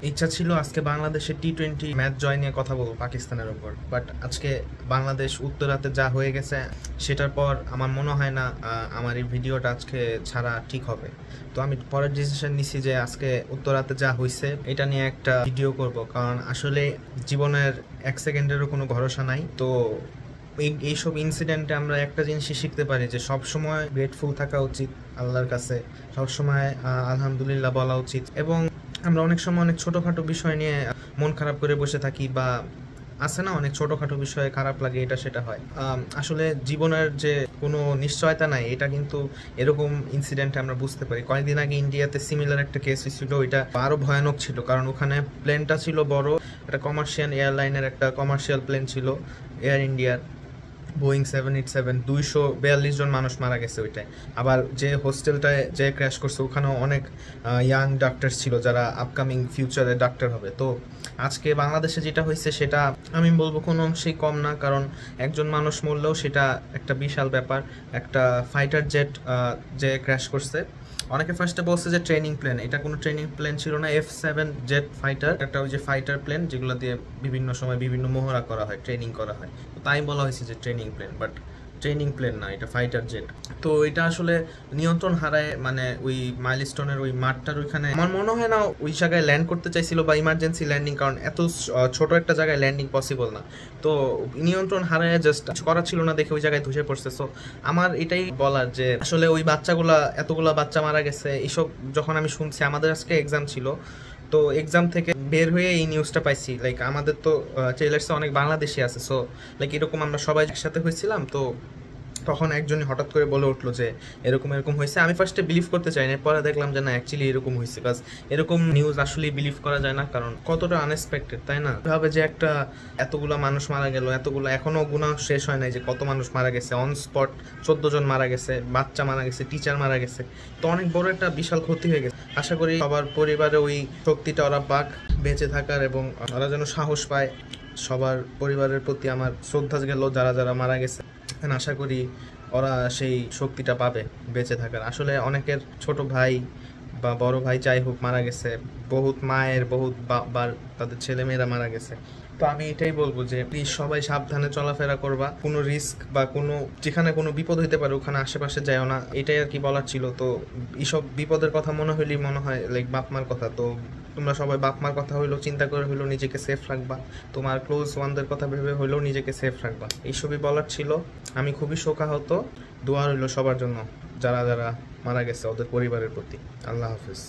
ইচ্ছা ছিল আজকে বাংলাদেশের টি-20 ম্যাচ জয় নিয়ে কথা বলবো পাকিস্তানের উপর, বাট আজকে বাংলাদেশ উত্তরাতে যা হয়ে গেছে সেটার পর আমার মনে হয় না আমার এই ভিডিওটা আজকে ছাড়া ঠিক হবে। তো আমি পরের ডিসিশন নিছি যে আজকে উত্তরাতে যা হয়েছে এটা নিয়ে একটা ভিডিও করব, কারণ আসলে জীবনের এক সেকেন্ডেরও কোনো ভরসা নাই। তো এইসব ইনসিডেন্টে আমরা একটা জিনিসই শিখতে পারি যে সব সময় গ্রেটফুল থাকা উচিত আল্লাহর কাছে, সব সময় আলহামদুলিল্লাহ বলা উচিত। এবং আমরা অনেক সময় অনেক ছোটোখাটো বিষয় নিয়ে মন খারাপ করে বসে থাকি, বা আছে না অনেক ছোটোখাটো বিষয়ে খারাপ লাগে, এটা সেটা হয়। আসলে জীবনের যে কোনো নিশ্চয়তা নাই, এটা কিন্তু এরকম ইনসিডেন্টে আমরা বুঝতে পারি। কয়েকদিন আগে ইন্ডিয়াতে সিমিলার একটা কেস হয়েছিল, ওইটা আরও ভয়ানক ছিল, কারণ ওখানে প্লেনটা ছিল বড়, একটা কমার্শিয়াল এয়ারলাইনের একটা কমার্শিয়াল প্লেন ছিল, এয়ার ইন্ডিয়ার বোয়িং 787। 242 জন মানুষ মারা গেছে ওইটায়। আবার যে হোস্টেলটায় যে ক্র্যাশ করছে ওখানেও অনেক ইয়াং ডাক্তার ছিল যারা আপকামিং ফিউচারে ডাক্তার হবে। তো আজকে বাংলাদেশে যেটা হয়েছে সেটা আমি বলবো কোনো অংশেই কম না, কারণ একজন মানুষ মরলেও সেটা একটা বিশাল ব্যাপার। একটা ফাইটার জেট যে ক্র্যাশ করছে, অনেকে ফার্স্টে বলছে যে ট্রেনিং প্লেন, এটা কোনো ট্রেনিং প্লেন ছিল না, F7 জেট ফাইটার, একটা ওই যে ফাইটার প্লেন যেগুলো দিয়ে বিভিন্ন সময় বিভিন্ন মহড়া করা হয়, ট্রেনিং করা হয়, তো তাই বলা হয়েছে যে training plane, but training plane না, এটা ফাইটার জেট। তো এটা আসলে নিয়ন্ত্রণ হারায়, মানে ওই মাইলস্টোনের ওই মাঠটার ওইখানে আমার মনে হয় না ওই জায়গায় ল্যান্ড করতে চাইছিল, বা ইমার্জেন্সি ল্যান্ডিং, কারণ এত ছোট একটা জায়গায় ল্যান্ডিং পসিবল না। তো নিয়ন্ত্রণ হারায় জাস্ট করা ছিল না দেখে ওই জায়গায় ধসে পড়ছে। সো আমার এটাই বলার যে আসলে ওই বাচ্চাগুলা, এতগুলা বাচ্চা মারা গেছে, এইসব যখন আমি শুনছি, আমাদের আজকে এক্সাম ছিল, তো এক্সাম থেকে বের হয়ে এই নিউজটা পাইছি। লাইক আমাদের তো ট্রেলার্সে অনেক বাংলাদেশি আছে, সো লাইক এরকম আমরা সবাই একসাথে হয়েছিলাম, তো তখন একজনই হঠাৎ করে বলে উঠলো যে এরকম এরকম হয়েছে। আমি ফার্স্টে বিলিভ করতে চাই না, পরে দেখলাম যে না, অ্যাকচুয়ালি এরকম হয়েছে। বাস এরকম নিউজ আসলেই বিলিভ করা যায় না, কারণ কতটা আনএক্সপেক্টেড, তাই না? ভাবে যে একটা এতগুলো মানুষ মারা গেল, এতগুলো এখনও গুণা শেষ হয় নাই যে কত মানুষ মারা গেছে। অন স্পট 14 জন মারা গেছে, বাচ্চা মারা গেছে, টিচার মারা গেছে, তো অনেক বড় একটা বিশাল ক্ষতি হয়ে গেছে। আশা করি সবার পরিবারে ওই শক্তিটা ওরা পাক, বেঁচে থাকার, এবং ওরা যেন সাহস পায়। সবার পরিবারের প্রতি আমার শ্রদ্ধা গেল, যারা যারা মারা গেছে। আশা করি ওরা সেই শক্তিটা পাবে বেঁচে থাকার। আসলে অনেকের ছোট ভাই বা বড় ভাই যাই হোক মারা গেছে, বহুত মায়ের, বহুত বাবার তাদের ছেলেমেয়েরা মারা গেছে। তো আমি এটাই বলবো যে প্লিজ সবাই সাবধানে চলাফেরা করবা, কোনো রিস্ক বা কোনো যেখানে কোনো বিপদ হইতে পারে ওখানে আশেপাশে যাও না, এটাই আর কি বলার ছিল। তো এইসব বিপদের কথা মনে হইলেই মনে হয় লাইক বাপ মার কথা। তো তোমরা সবাই বাপ মার কথা হইলেও চিন্তা করে হইলেও নিজেকে সেফ রাখবা, তোমার ক্লোজ ওয়ানদের কথা ভেবে হইলেও নিজেকে সেফ রাখবা, এইসবই বলার ছিল। আমি খুবই শোকাহত, দোয়া রইল সবার জন্য যারা যারা মারা গেছে, ওদের পরিবারের প্রতি। আল্লাহ হাফিজ।